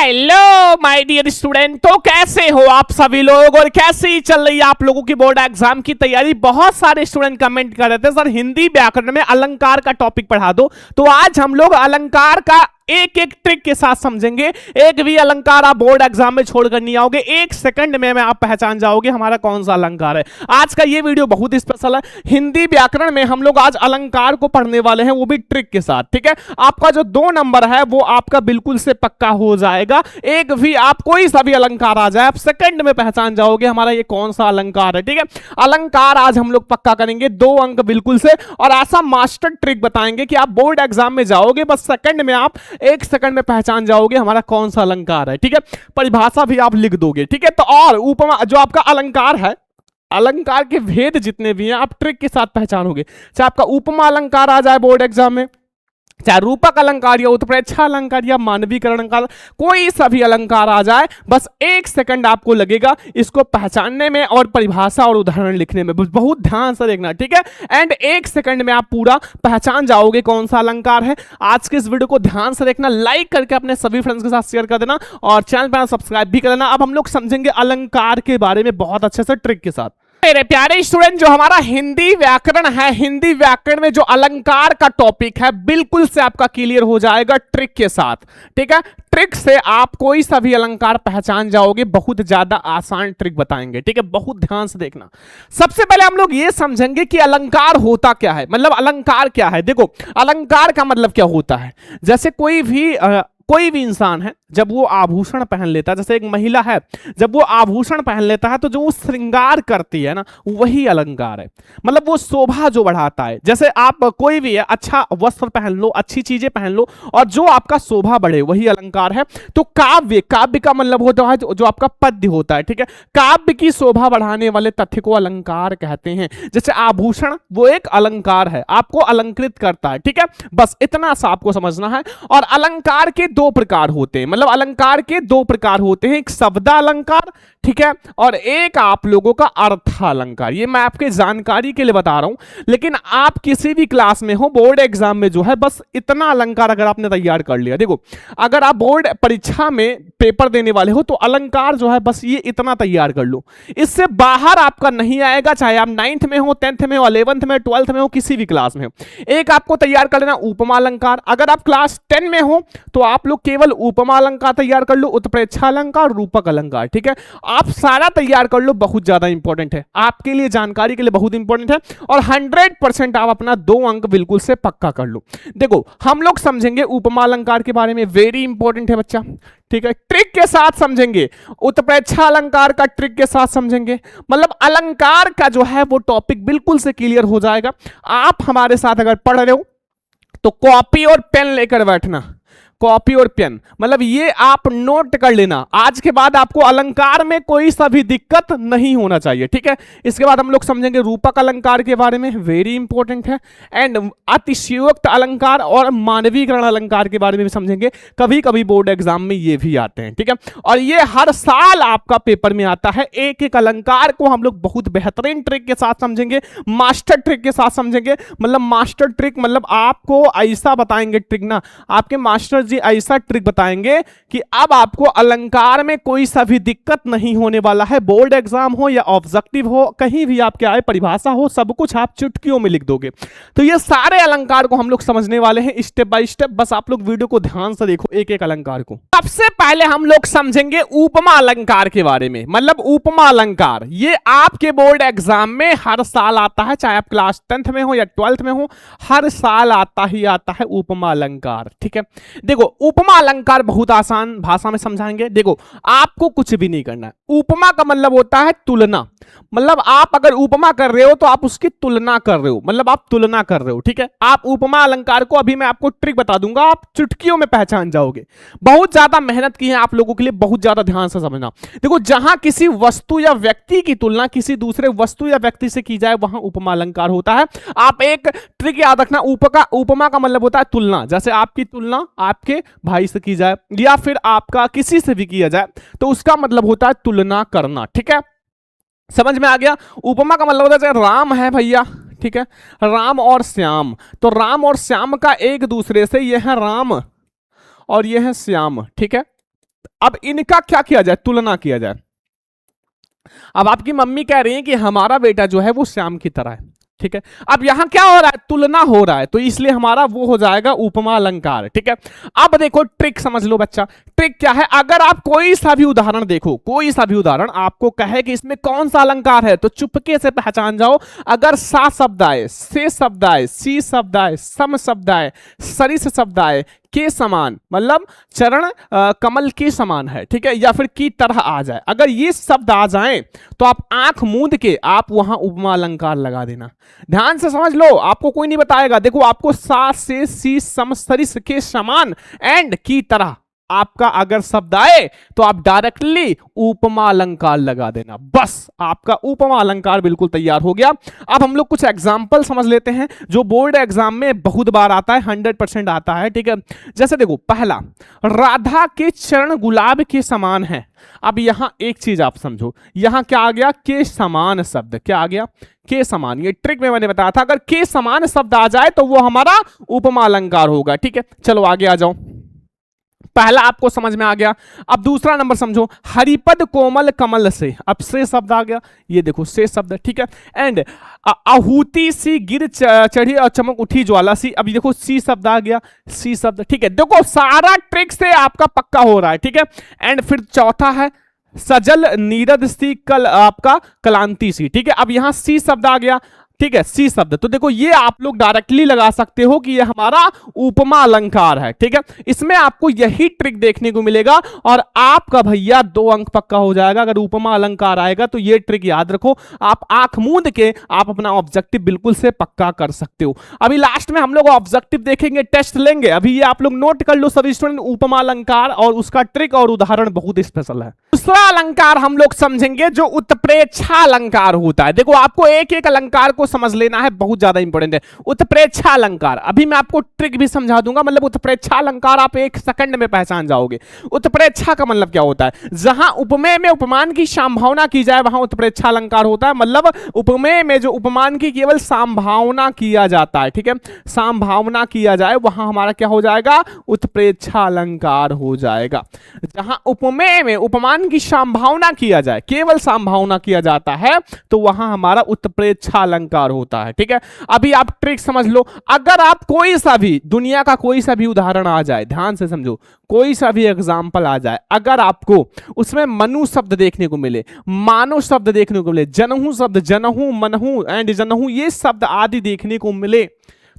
Hello my dear student, तो कैसे हो आप सभी लोग और कैसी चल रही है आप लोगों की बोर्ड एग्जाम की तैयारी। बहुत सारे स्टूडेंट कमेंट कर रहे थे सर हिंदी व्याकरण में अलंकार का टॉपिक पढ़ा दो, तो आज हम लोग अलंकार का एक एक ट्रिक के साथ समझेंगे। एक भी अलंकार आप बोर्ड एग्जाम में छोड़कर नहीं आओगे, एक सेकंड में आप पहचान जाओगे हमारा कौन सा अलंकार है। आज का ये वीडियो बहुत स्पेशल है। हिंदी व्याकरण में हम लोग आज अलंकार को पढ़ने वाले हैं, वो भी ट्रिक के साथ। ठीक है, आपका जो 2 नंबर है वो आपका बिल्कुल से पक्का हो जाएगा। एक भी आप कोई सा भी अलंकार आ जाए, आप सेकंड में पहचान जाओगे हमारा ये कौन सा अलंकार है। ठीक है, अलंकार आज हम लोग पक्का करेंगे, 2 अंक बिल्कुल से, और ऐसा मास्टर ट्रिक बताएंगे कि आप बोर्ड एग्जाम में जाओगे बस सेकंड में आप 1 सेकंड में पहचान जाओगे हमारा कौन सा अलंकार है। ठीक है, परिभाषा भी आप लिख दोगे। ठीक है, तो और उपमा जो आपका अलंकार है, अलंकार के भेद जितने भी हैं आप ट्रिक के साथ पहचानोगे। चाहे आपका उपमा अलंकार आ जाए बोर्ड एग्जाम में, चाहे रूपक अलंकार या उत्प्रेक्षा अलंकार या मानवीकरण अलंकार, कोई सा भी अलंकार आ जाए, बस 1 सेकंड आपको लगेगा इसको पहचानने में और परिभाषा और उदाहरण लिखने में। बहुत ध्यान से देखना, ठीक है, एंड 1 सेकंड में आप पूरा पहचान जाओगे कौन सा अलंकार है। आज के इस वीडियो को ध्यान से देखना, लाइक करके अपने सभी फ्रेंड्स के साथ शेयर कर देना और चैनल पर सब्सक्राइब भी कर देना। अब हम लोग समझेंगे अलंकार के बारे में बहुत अच्छे से ट्रिक के साथ। मेरे प्यारे स्टूडेंट, जो हमारा हिंदी व्याकरण है, हिंदी व्याकरण में जो अलंकार का टॉपिक है बिल्कुल से आपका क्लियर हो जाएगा ट्रिक के साथ। ठीक है, ट्रिक से आप कोई सा भी अलंकार पहचान जाओगे, बहुत ज्यादा आसान ट्रिक बताएंगे। ठीक है, बहुत ध्यान से देखना। सबसे पहले हम लोग ये समझेंगे कि अलंकार होता क्या है, मतलब अलंकार क्या है। देखो, अलंकार का मतलब क्या होता है, जैसे कोई भी इंसान है जब वो आभूषण पहन लेता है, जैसे एक महिला है जब वो आभूषण पहन लेता है तो जो वो श्रृंगार करती है ना, वही अलंकार है। मतलब वो शोभा जो बढ़ाता है। जैसे आप कोई भी है, अच्छा वस्त्र पहन लो, अच्छी चीजें पहन लो और जो आपका शोभा बढ़े वही अलंकार है। तो काव्य का मतलब होता है जो आपका पद्य होता है। ठीक है, काव्य की शोभा बढ़ाने वाले तथ्य को अलंकार कहते हैं। जैसे आभूषण वो एक अलंकार है, आपको अलंकृत करता है। ठीक है, बस इतना सा आपको समझना है। और अलंकार के 2 प्रकार होते हैं, मतलब अलंकार के 2 प्रकार होते हैं, एक शब्द अलंकार, ठीक है, और एक आप लोगों का अर्थ अलंकार। ये मैं आपके जानकारी के लिए बता रहा हूं, लेकिन आप किसी भी क्लास में हो, बोर्ड एग्जाम में जो है बस इतना अलंकार अगर आपने तैयार कर लिया। देखो, अगर आप बोर्ड परीक्षा में पेपर देने वाले हो तो अलंकार जो है बस ये इतना तैयार कर लो, इससे बाहर आपका नहीं आएगा। चाहे आप 9th में हो, 10th में हो, 11th में, 12th में हो, किसी भी क्लास में हो, एक आपको तैयार कर लेना उपमा अलंकार। अगर आप क्लास 10 में हो तो आप लोग केवल उपमा अलंकार तैयार कर लो, उत्प्रेक्षा अलंकार, रूपक अलंकार। ठीक है, आप सारा तैयार कर लो, बहुत ज्यादा इंपॉर्टेंट है आपके लिए, जानकारी के लिए बहुत इंपॉर्टेंट है। और 100% आप अपना 2 अंक बिल्कुल से पक्का कर लो। देखो, हम लोग समझेंगे उपमा अलंकार के बारे में, वेरी इंपॉर्टेंट है बच्चा। ठीक है, ट्रिक के साथ समझेंगे, उत्प्रेक्षा अलंकार का ट्रिक के साथ समझेंगे, मतलब अलंकार का जो है वो टॉपिक बिल्कुल से क्लियर हो जाएगा। आप हमारे साथ अगर पढ़ रहे हो तो कॉपी और पेन लेकर बैठना, कॉपी और पेन, मतलब ये आप नोट कर लेना। आज के बाद आपको अलंकार में कोई सा भी दिक्कत नहीं होना चाहिए। ठीक है, इसके बाद हम लोग समझेंगे रूपक अलंकार के बारे में, वेरी इंपॉर्टेंट है, एंड अतिशयोक्त अलंकार और मानवीकरण अलंकार के बारे में भी समझेंगे। कभी कभी बोर्ड एग्जाम में ये भी आते हैं। ठीक है, और ये हर साल आपका पेपर में आता है। एक एक अलंकार को हम लोग बहुत बेहतरीन ट्रिक के साथ समझेंगे, मास्टर ट्रिक के साथ समझेंगे। मतलब मास्टर ट्रिक मतलब आपको ऐसा बताएंगे ट्रिक ना, आपके मास्टर जी ऐसा ट्रिक बताएंगे कि अब आपको अलंकार में कोई सा भी दिक्कत नहीं होने वाला है। बोर्ड एग्जाम हो या ऑब्जेक्टिव हो, कहीं भी आपके आए, परिभाषा हो, सब कुछ आप चुटकियों में लिख दोगे। तो ये सारे अलंकार को हम लोग समझने वाले हैं स्टेप बाय स्टेप। बस आप लोग वीडियो को ध्यान से देखो, एक एक अलंकार को। सबसे पहले हम लोग समझेंगे उपमा अलंकार के बारे में। मतलब उपमा अलंकार ये आपके बोर्ड एग्जाम में हर साल आता है, चाहे आप क्लास 10th में हो या 12th में हो, हर साल आता ही आता है उपमा अलंकार। ठीक है, देखो उपमा अलंकार बहुत आसान भाषा में समझाएंगे। देखो, आपको कुछ भी नहीं करना है। उपमा का मतलब होता है तुलना, मतलब आप अगर उपमा कर रहे हो तो आप उसकी तुलना कर रहे हो, मतलब आप तुलना कर रहे हो। ठीक है, आप उपमा अलंकार को, अभी मैं आपको ट्रिक बता दूंगा, आप चुटकियों में पहचान जाओगे। बहुत ज्यादा मेहनत की है आप लोगों के लिए, बहुत ज्यादा ध्यान से समझना। देखो, जहां किसी वस्तु या व्यक्ति की तुलना किसी दूसरे वस्तु या व्यक्ति से की जाए वहां उपमा अलंकार होता है। आप एक ट्रिक याद रखना, उपमा का मतलब होता है तुलना। जैसे आपकी तुलना आपके भाई से की जाए या फिर आपका किसी से भी किया जाए तो उसका मतलब होता है तुलना करना। ठीक है, समझ में आ गया। उपमा का मतलब होता है, राम है भैया, ठीक है, राम और श्याम, तो राम और श्याम का एक दूसरे से, यह है राम और यह है श्याम। ठीक है, अब इनका क्या किया जाए, तुलना किया जाए। अब आपकी मम्मी कह रही है कि हमारा बेटा जो है वो श्याम की तरह है, ठीक है। अब यहां क्या हो रहा है, तुलना हो रहा है, तो इसलिए हमारा वो हो जाएगा उपमा अलंकार, ठीक है। अब देखो ट्रिक समझ लो बच्चा, ट्रिक क्या है, अगर आप कोई सा भी उदाहरण देखो, कोई सा भी उदाहरण आपको कहे कि इसमें कौन सा अलंकार है, तो चुपके से पहचान जाओ। अगर सा शब्द आए, से शब्द आए, सी शब्द आए, सम शब्द आए, सरिस शब्द आए, के समान मतलब चरण कमल के समान है, ठीक है, या फिर की तरह आ जाए, अगर ये शब्द आ जाएं तो आप आंख मूंद के आप वहां उपमा अलंकार लगा देना। ध्यान से समझ लो, आपको कोई नहीं बताएगा। देखो आपको सा से सी सम सरिस के समान एंड की तरह आपका अगर शब्द आए तो आप डायरेक्टली उपमा अलंकार लगा देना, बस आपका उपमा अलंकार बिल्कुल तैयार हो गया। अब हम लोग कुछ एग्जाम्पल समझ लेते हैं जो बोर्ड एग्जाम में बहुत बार आता है, 100% आता है, ठीक है। जैसे देखो पहला, राधा के चरण गुलाब के समान है। अब यहां एक चीज आप समझो, यहां क्या आ गया, के समान शब्द, क्या आ गया, के समान। ये ट्रिक में मैंने बताया था, अगर के समान शब्द आ जाए तो वो हमारा उपमा अलंकार होगा, ठीक है। चलो आगे आ जाओ, पहला आपको समझ में आ गया। अब दूसरा नंबर समझो, हरिपद कोमल कमल से, अब से शब्द आ गया, ये देखो से शब्द, ठीक है। एंड आहूति सी गिर चढ़ी और चमक उठी ज्वाला सी, अब देखो सी शब्द आ गया, सी शब्द, ठीक है। देखो सारा ट्रिक से आपका पक्का हो रहा है, ठीक है। एंड फिर चौथा है सजल नीरद सी कल आपका कलांति सी, ठीक है। अब यहां सी शब्द आ गया, ठीक है, सी शब्द, तो देखो ये आप लोग डायरेक्टली लगा सकते हो कि ये हमारा उपमा अलंकार है, ठीक है। इसमें आपको यही ट्रिक देखने को मिलेगा और आपका भैया 2 अंक पक्का हो जाएगा। अगर उपमा अलंकार आएगा तो ये ट्रिक याद रखो, आप आंख मूंद के आप अपना ऑब्जेक्टिव बिल्कुल से पक्का कर सकते हो। अभी लास्ट में हम लोग ऑब्जेक्टिव देखेंगे, टेस्ट लेंगे, अभी ये आप लोग नोट कर लो सभी स्टूडेंट, उपमा अलंकार और उसका ट्रिक और उदाहरण बहुत स्पेशल है। दूसरा अलंकार हम लोग समझेंगे जो उत्प्रेक्षा अलंकार होता है। देखो आपको एक एक अलंकार को समझ लेना है, बहुत ज्यादा इंपॉर्टेंट है। उत्प्रेक्षा अलंकार, अभी मैं आपको ट्रिक भी समझा दूंगा, मतलब उत्प्रेक्षा अलंकार आप 1 सेकंड में पहचान जाओगे। उत्प्रेक्षा का मतलब क्या होता है, जहां उपमेय में उपमान की संभावना की जाए वहां उत्प्रेक्षा अलंकार होता है। मतलब उपमेय में जो उपमान की केवल संभावना किया जाता है, ठीक है, संभावना किया जाए वहां हमारा क्या हो जाएगा, उत्प्रेक्षा अलंकार हो जाएगा। जहां उपमेय में उपमान की संभावना किया जाए, केवल संभावना किया जाता है, तो वहां हमारा उत्प्रेक्षा अलंकार होता है, ठीक है। अभी आप ट्रिक समझ लो, अगर आप कोई सा भी दुनिया का कोई सा भी उदाहरण आ जाए, ध्यान से समझो, कोई सा भी एग्जाम्पल आ जाए, अगर आपको उसमें मनु शब्द देखने को मिले, मानो शब्द देखने को मिले, जनहू शब्द, जनहू, मनहू एंड जनहू, ये शब्द आदि देखने को मिले,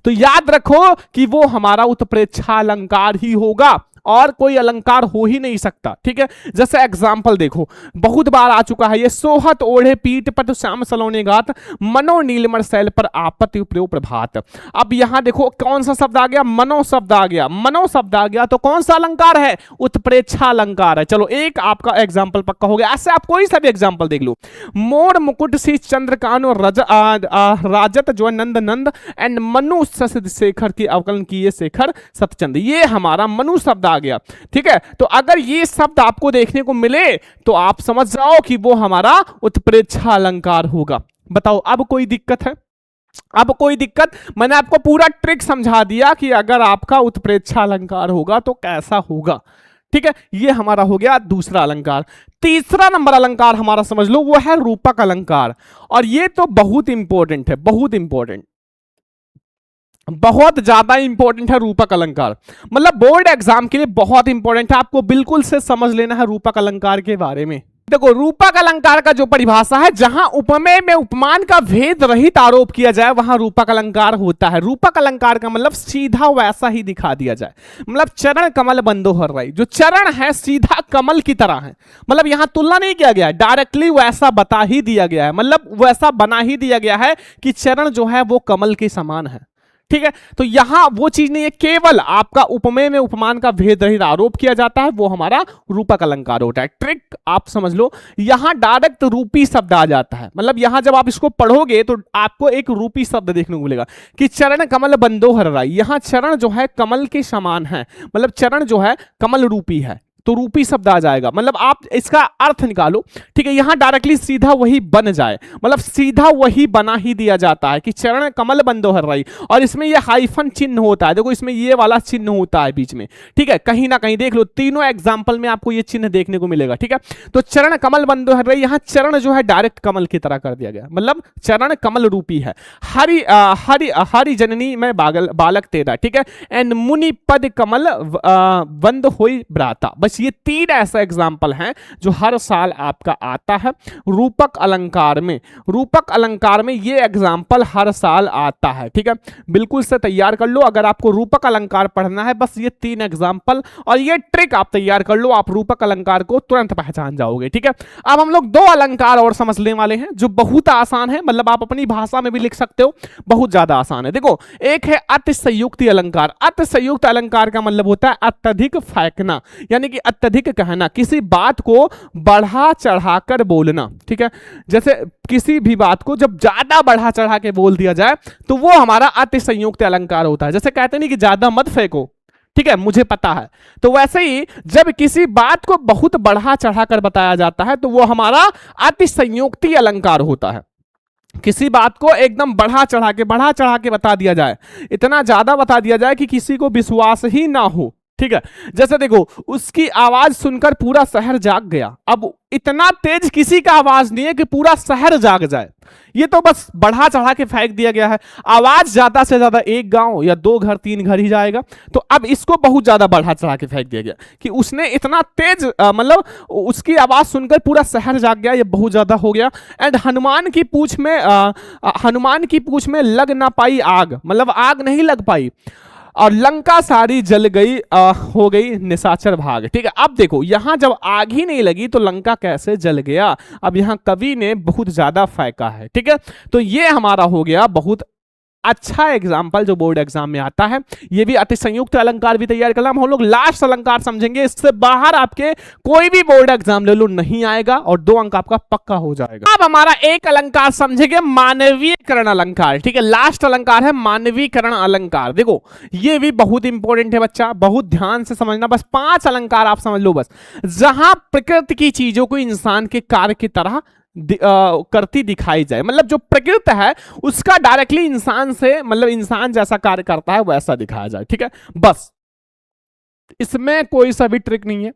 तो याद रखो कि वो हमारा उत्प्रेक्षा अलंकार ही होगा और कोई अलंकार हो ही नहीं सकता, ठीक है। जैसे एग्जाम्पल देखो, बहुत बार आ चुका है ये, सोहत ओढ़े पीठ पर श्याम सलोने गात, मनो नीलमर शैल पर आपत्ति उपयोग प्रभात। अब यहां देखो कौन सा शब्द आ गया, मनो शब्द आ गया, मनो शब्द आ गया, तो कौन सा अलंकार है, उत्प्रेक्षा अलंकार है। चलो एक आपका एग्जाम्पल पक्का हो गया। ऐसे आप कोई सा भी एग्जाम्पल देख लो, मोर मुकुट सी चंद्रकान और राजत जो नंद नंद एंड मनु शेखर की अवकलन किए शेखर सतचंद, ये हमारा मनु शब्द आ गया, ठीक है। तो अगर ये शब्द आपको देखने को मिले तो आप समझ जाओ कि वो हमारा उत्प्रेक्षा अलंकार होगा। बताओ अब कोई दिक्कत है, अब कोई दिक्कत, मैंने आपको पूरा ट्रिक समझा दिया कि अगर आपका उत्प्रेक्षा अलंकार होगा तो कैसा होगा, ठीक है। ये हमारा हो गया दूसरा अलंकार। तीसरा नंबर अलंकार हमारा समझ लो, वो है रूपक अलंकार, और ये तो बहुत इंपॉर्टेंट है, बहुत इंपॉर्टेंट, बहुत ज्यादा इंपॉर्टेंट है रूपक अलंकार। मतलब बोर्ड एग्जाम के लिए बहुत इंपॉर्टेंट है, आपको बिल्कुल से समझ लेना है रूपक अलंकार के बारे में। देखो रूपक अलंकार का जो परिभाषा है, जहां उपमेय में उपमान का भेद रहित आरोप किया जाए वहां रूपक अलंकार होता है। रूपक अलंकार का मतलब सीधा वैसा ही दिखा दिया जाए, मतलब चरण कमल बंदोहर रही, जो चरण है सीधा कमल की तरह है, मतलब यहां तुलना नहीं किया गया है, डायरेक्टली वैसा बता ही दिया गया है, मतलब वैसा बना ही दिया गया है कि चरण जो है वो कमल के समान है, ठीक है। तो यहां वो चीज नहीं है, केवल आपका उपमेय में उपमान का भेद रहित आरोप किया जाता है, वो हमारा रूपक अलंकार होता है। ट्रिक आप समझ लो, यहां डायरेक्ट रूपी शब्द आ जाता है, मतलब यहां जब आप इसको पढ़ोगे तो आपको एक रूपी शब्द देखने को मिलेगा कि चरण कमल बंदोहर राई, यहां चरण जो है कमल के समान है, मतलब चरण जो है कमल रूपी है, तो रूपी शब्द आ जाएगा। मतलब आप इसका अर्थ निकालो, ठीक है, यहां डायरेक्टली सीधा वही बन जाए, मतलब सीधा वही बना ही दिया जाता है कि चरण कमल बंदो हर रही, और इसमें ये हाइफन चिन्ह होता है, देखो इसमें ये वाला चिन्ह होता है बीच में, ठीक है, कहीं ना कहीं देख लो, तीनों एग्जाम्पल में आपको ये चिन्ह देखने को मिलेगा, ठीक है। तो चरण कमल बंदो हर रही, यहां चरण जो है डायरेक्ट कमल की तरह कर दिया गया, मतलब चरण कमल रूपी है। हरि हरि हरि जननी में बालक तेरा, ठीक है, एंड मुनि पद कमल बंद होई ब्राता। बस ये तीन ऐसा एग्जाम्पल हैं जो हर साल आपका आता है रूपक अलंकार में। रूपक अलंकार में ये एग्जाम्पल हर साल आता है, ठीक है, बिल्कुल से तैयार कर लो। अगर आपको रूपक अलंकार पढ़ना है, बस ये तीन एग्जाम्पल और ये ट्रिक आप तैयार कर लो, आप रूपक अलंकार को तुरंत पहचान जाओगे, ठीक है। अब हम लोग दो अलंकार और समझने वाले हैं जो बहुत आसान है, मतलब आप अपनी भाषा में भी लिख सकते हो, बहुत ज्यादा आसान है। देखो, एक है अतिशयोक्ति अलंकार। अतिशयोक्ति अलंकार का मतलब होता है अत्यधिक फेंकना, यानी कि अत्यधिक कहना, किसी बात को बढ़ा चढ़ाकर बोलना, ठीक है। जैसे किसी भी बात को जब ज्यादा बढ़ा चढ़ा के बोल दिया जाए तो वो हमारा अतिशयोक्ति अलंकार होता है। जैसे कहते नहीं कि ज्यादा मत फेंको, ठीक है, मुझे पता है, तो वैसे ही जब किसी बात को बहुत बढ़ा चढ़ाकर बताया जाता है तो वो हमारा अतिशयोक्ति अलंकार होता है। किसी बात को एकदम बढ़ा चढ़ा के बता दिया जाए, इतना ज्यादा बता दिया जाए कि किसी को विश्वास ही ना हो, ठीक है। जैसे देखो, उसकी आवाज सुनकर पूरा शहर जाग गया। अब इतना तेज किसी का आवाज नहीं है कि पूरा शहर जाग जाए, ये तो बस बढ़ा चढ़ा के फेंक दिया गया है। आवाज ज्यादा से ज्यादा एक गांव या दो घर तीन घर ही जाएगा, तो अब इसको बहुत ज्यादा बढ़ा चढ़ा के फेंक दिया गया कि उसने इतना तेज मतलब उसकी आवाज सुनकर पूरा शहर जाग गया, ये बहुत ज्यादा हो गया। एंड हनुमान की पूंछ में लग ना पाई आग, मतलब आग नहीं लग पाई, और लंका सारी जल गई, हो गई निशाचर भाग, ठीक है। अब देखो, यहां जब आग ही नहीं लगी तो लंका कैसे जल गया? अब यहां कवि ने बहुत ज्यादा फेंका है, ठीक है। तो ये हमारा हो गया बहुत अच्छा एग्जाम्पल जो बोर्ड एग्जाम में आता है। ये भी अतिशयोक्ति अलंकार भी तैयार करना। हम लोग लास्ट अलंकार समझेंगे, इससे बाहर आपके कोई भी बोर्ड एग्जाम ले लो नहीं आएगा और 2 अंक आपका पक्का हो जाएगा। अब हमारा एक अलंकार समझेंगे, मानवीयकरण अलंकार, ठीक है। लास्ट अलंकार है मानवीयकरण अलंकार। देखो, ये भी बहुत इंपॉर्टेंट है बच्चा, बहुत ध्यान से समझना। बस 5 अलंकार आप समझ लो बस, जहां प्रकृति की चीजों को इंसान के कार्य की तरह करती दिखाई जाए, मतलब जो प्रकृति है उसका डायरेक्टली इंसान से, मतलब इंसान जैसा कार्य करता है वैसा दिखाया जाए, ठीक है। बस इसमें कोई सा भी ट्रिक नहीं है,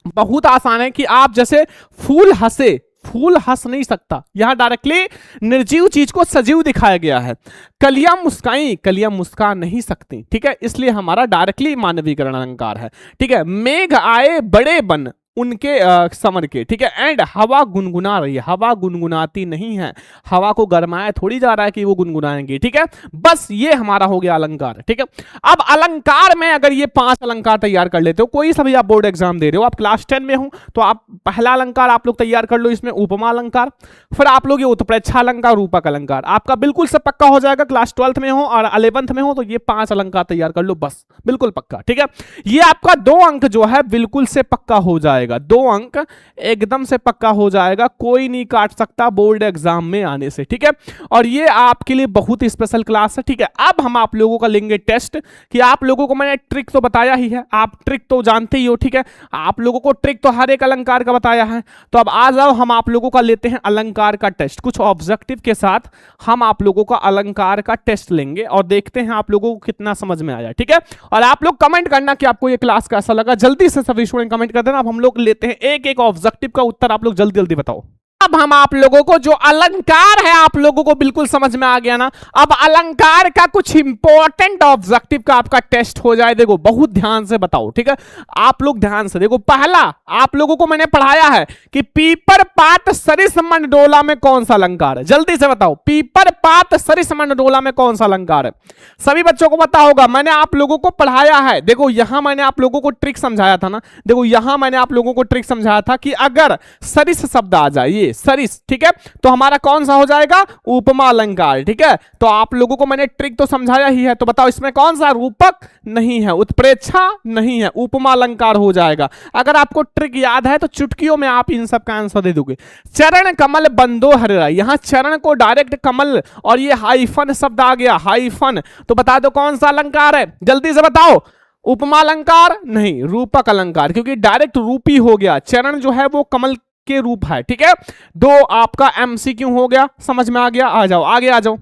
बहुत आसान है कि आप जैसे फूल हंसे, फूल हंस नहीं सकता, यहां डायरेक्टली निर्जीव चीज को सजीव दिखाया गया है। कलियां मुस्काई, कलियां मुस्का नहीं सकती, ठीक है, इसलिए हमारा डायरेक्टली मानवीकरण अलंकार है, ठीक है। मेघ आए बड़े बन उनके समर के, ठीक है। एंड हवा गुनगुना रही है, हवा गुनगुनाती नहीं है, हवा को गरमाया थोड़ी जा रहा है कि वो गुनगुनाएंगे, ठीक है। बस ये हमारा हो गया अलंकार, ठीक है। अब अलंकार में अगर ये 5 अलंकार तैयार कर लेते हो, कोई सा भी आप बोर्ड एग्जाम दे रहे हो, आप क्लास 10 में हो तो आप पहला अलंकार आप लोग तैयार कर लो, इसमें उपमा अलंकार, फिर आप लोग ये उत्प्रेक्षा अलंकार, रूपक अलंकार, आपका बिल्कुल से पक्का हो जाएगा। क्लास 12th में हो और 11th में हो तो ये 5 अलंकार तैयार कर लो, बस बिल्कुल पक्का, ठीक है। ये आपका 2 अंक जो है बिल्कुल से पक्का हो जाएगा, 2 अंक एकदम से पक्का हो जाएगा, कोई नहीं काट सकता बोर्ड एग्जाम में आने से, ठीक है। और ये आपके लिए बहुत स्पेशल क्लास है, ठीक है। अब हम आप लोगों का लेंगे टेस्ट, कि आप लोगों को मैंने ट्रिक तो बताया ही है, आप ट्रिक तो जानते ही हो, ठीक है। आप लोगों को ट्रिक तो हर एक अलंकार का बताया है, तो अब आ जाओ हम आप लोगों का लेते हैं अलंकार का टेस्ट। कुछ ऑब्जेक्टिव के साथ हम आप लोगों का अलंकार का टेस्ट लेंगे और देखते हैं आप लोगों को कितना समझ में आया, ठीक है। और आप लोग कमेंट करना कि आपको ये क्लास कैसा लगा, जल्दी से सभी स्टूडेंट कमेंट कर देना। अब हम लोग लेते हैं एक एक ऑब्जेक्टिव का उत्तर, आप लोग जल्दी जल्दी बताओ। अब हम आप लोगों को जो अलंकार है, आप लोगों को बिल्कुल समझ में आ गया ना। अब अलंकार का कुछ इंपॉर्टेंट ऑब्जेक्टिव का आपका टेस्ट हो जाए, देखो बहुत ध्यान से बताओ, ठीक है। आप लोग ध्यान से देखो, पहला आप लोगों को मैंने पढ़ाया है कि पीपर पात सरिस मंडोला में कौन सा अलंकार है, जल्दी से बताओ। पीपर पात सरिस मंडोला में कौन सा अलंकार है, सभी बच्चों को पता होगा, मैंने आप लोगों को पढ़ाया है। देखो यहां मैंने आप लोगों को ट्रिक समझाया था ना, देखो यहां मैंने आप लोगों को ट्रिक समझाया था कि अगर सरिस शब्द आ जाए, ये सरिस, ठीक है, तो हमारा कौन सा हो जाएगा, उपमा अलंकार, ठीक है। तो आप लोगों को मैंने ट्रिक तो समझाया ही है, तो बताओ इसमें कौन सा, रूपक नहीं है, उत्प्रेक्षा नहीं है, उपमा अलंकार हो जाएगा। अगर आपको ट्रिक याद है तो चुटकियों में आप इन सब का आंसर दे दोगे। चरण कमल बंदो हर, यहां चरण को डायरेक्ट कमल और ये हाइफन शब्द आ गया, हाइफन, तो बता दो कौन सा अलंकार है, जल्दी से बताओ। उपमा अलंकार नहीं, रूपक अलंकार, क्योंकि डायरेक्ट रूपी हो गया, चरण जो है वो कमल के रूप है। ठीक है, दो आपका एमसीक्यू हो गया, समझ में आ गया। आ जाओ आगे आ जाओ।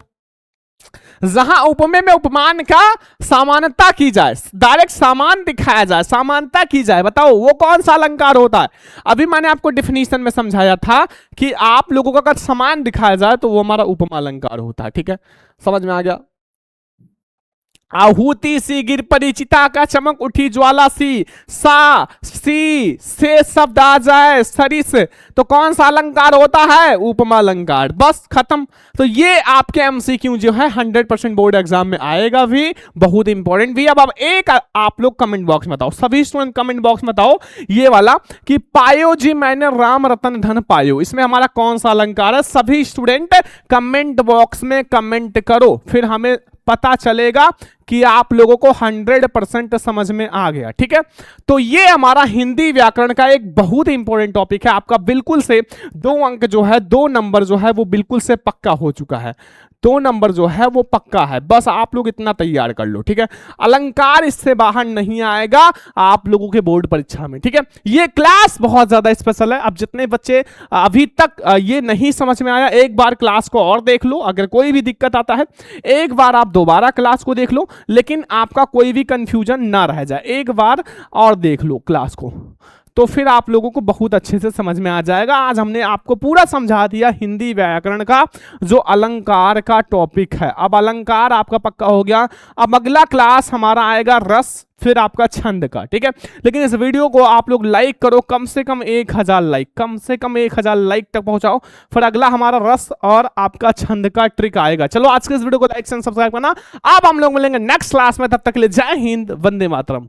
जहां उपमेय में उपमान का समानता की जाए, डायरेक्ट सामान दिखाया जाए, समानता की जाए, बताओ वो कौन सा अलंकार होता है। अभी मैंने आपको डिफिनीशन में समझाया था कि आप लोगों का अगर समान दिखाया जाए तो वो हमारा उपमा अलंकार होता है। ठीक है, समझ में आ गया। आहुति सी गिर पड़ी चिता का चमक उठी ज्वाला सी, सा सी से शब्द आ जाए सरिस, तो कौन सा अलंकार होता है, उपमा अलंकार। बस खत्म। तो ये आपके एमसीक्यू जो है 100% बोर्ड एग्जाम में आएगा भी, बहुत इंपॉर्टेंट भी। अब एक आप लोग कमेंट बॉक्स में बताओ, सभी स्टूडेंट कमेंट बॉक्स में बताओ ये वाला कि पायो जी मैंने राम रतन धन पायो, इसमें हमारा कौन सा अलंकार है। सभी स्टूडेंट कमेंट बॉक्स में कमेंट करो, फिर हमें पता चलेगा कि आप लोगों को 100% समझ में आ गया। ठीक है, तो ये हमारा हिंदी व्याकरण का एक बहुत ही इंपॉर्टेंट टॉपिक है। आपका बिल्कुल से 2 अंक जो है, 2 नंबर जो है वो बिल्कुल से पक्का हो चुका है, 2 नंबर जो है वो पक्का है। बस आप लोग इतना तैयार कर लो। ठीक है, अलंकार इससे बाहर नहीं आएगा आप लोगों के बोर्ड परीक्षा में। ठीक है, ये क्लास बहुत ज्यादा स्पेशल है। अब जितने बच्चे अभी तक ये नहीं समझ में आया, एक बार क्लास को और देख लो। अगर कोई भी दिक्कत आता है एक बार आप दोबारा क्लास को देख लो, लेकिन आपका कोई भी कंफ्यूजन ना रह जाए, एक बार और देख लो क्लास को, तो फिर आप लोगों को बहुत अच्छे से समझ में आ जाएगा। आज हमने आपको पूरा समझा दिया हिंदी व्याकरण का जो अलंकार का टॉपिक है। अब अलंकार आपका पक्का हो गया। अब अगला क्लास हमारा आएगा रस, फिर आपका छंद का। ठीक है, लेकिन इस वीडियो को आप लोग लाइक करो, कम से कम 1000 लाइक, कम से कम 1000 लाइक तक पहुंचाओ, फिर अगला हमारा रस और आपका छंद का ट्रिक आएगा। चलो आज के इस वीडियो को लाइक एंड सब्सक्राइब करना। अब हम लोग मिलेंगे नेक्स्ट क्लास में, तब तक के लिए जय हिंद, वंदे मातरम।